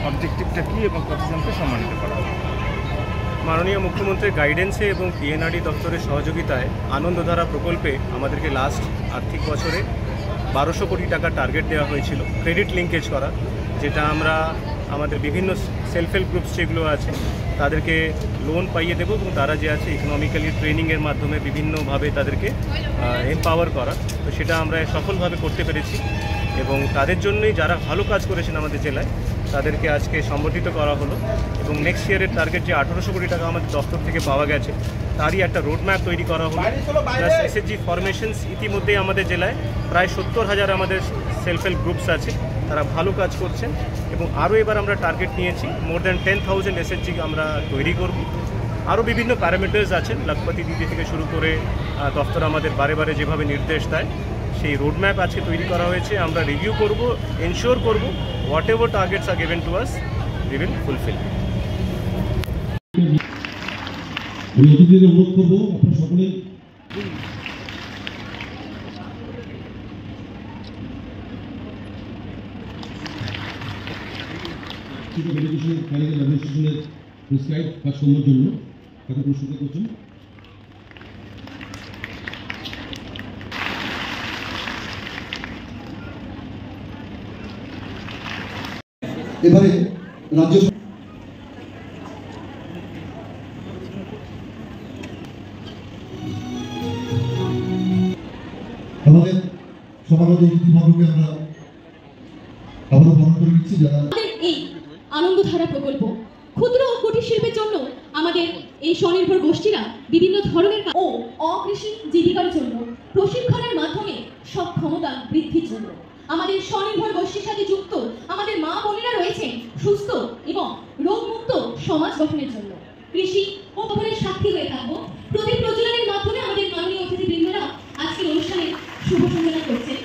অবজেক্টিভটা কী এবং কতজনকে সম্মানিত করা হবে? মাননীয় মুখ্যমন্ত্রীর গাইডেন্সে এবং পিএনআরডি দপ্তরের সহযোগিতায় আনন্দধারা প্রকল্পে আমাদেরকে লাস্ট আর্থিক বছরে 1200 কোটি টাকা টার্গেট দেওয়া হয়েছিল ক্রেডিট লিঙ্কেজ করা, যেটা আমরা আমাদের বিভিন্ন সেলফ হেল্প গ্রুপস যেগুলো আছে তাদেরকে লোন পাইয়ে দেবো এবং তারা যে আছে ইকোনমিক্যালি ট্রেনিংয়ের মাধ্যমে বিভিন্নভাবে তাদেরকে এম্পাওয়ার করা, তো সেটা আমরা সফলভাবে করতে পেরেছি এবং তাদের জন্যই যারা ভালো কাজ করেছেন আমাদের জেলায় তাদেরকে আজকে সম্বর্ধিত করা হলো এবং নেক্সট ইয়ারের টার্গেট যে 1800 কোটি টাকা আমাদের দপ্তর থেকে পাওয়া গেছে তারই একটা রোডম্যাপ তৈরি করা হলো। প্লাস এসএসজি ফরমেশনস ইতিমধ্যেই আমাদের জেলায় প্রায় 70,000 আমাদের সেলফ হেল্প গ্রুপস আছে, তারা ভালো কাজ করছেন এবং আরও এবার আমরা টার্গেট নিয়েছি মোর দ্যান 10,000 এসএসজি আমরা তৈরি করব। আরও বিভিন্ন প্যারামিটার্স আছেন, লখপতি দিদি থেকে শুরু করে দপ্তর আমাদের বারে বারে যেভাবে নির্দেশ দেয় সেই রোডম্যাপ আজকে তৈরি করা হয়েছে। আমরা রিভিউ করব, এনশিওর করব what ever targets are given to us we will fulfil. আমি অতিথিদের অনুরোধ করবো আপনারা সকলে এডুকেশনের কারিগরি অ্যাডমিনিস্ট্রেশনের প্রেসক্রাইব কাজকর্মের জন্য তাকে পুরস্কৃত করছেন। এবারে রাজ্য আমাদের সমাগত অতিথিবর্গকে আমরা আবারও বরণ করে নিচ্ছি। যারা এই আনন্দধারা প্রকল্প ক্ষুদ্র ও কুটির শিল্পের জন্য আমাদের এই স্বনির্ভর গোষ্ঠীরা বিভিন্ন ধরনের ও অকৃষি জীবিকার জন্য প্রশিক্ষণের মাধ্যমে সক্ষমতা বৃদ্ধির জন্য আমাদের স্বনির্ভর গোষ্ঠীর সাথে যুক্ত আমাদের মা বোনেরা রয়েছেন সুস্থ এবং রোগমুক্ত সমাজ গঠনের জন্য কৃষি ও খবরের সাক্ষী হয়ে থাকবো। প্রতি প্রজননের মাধ্যমে আমাদের মাননীয় অতিথিবৃন্দরা আজকের অনুষ্ঠানে শুভ সূচনা করছেন।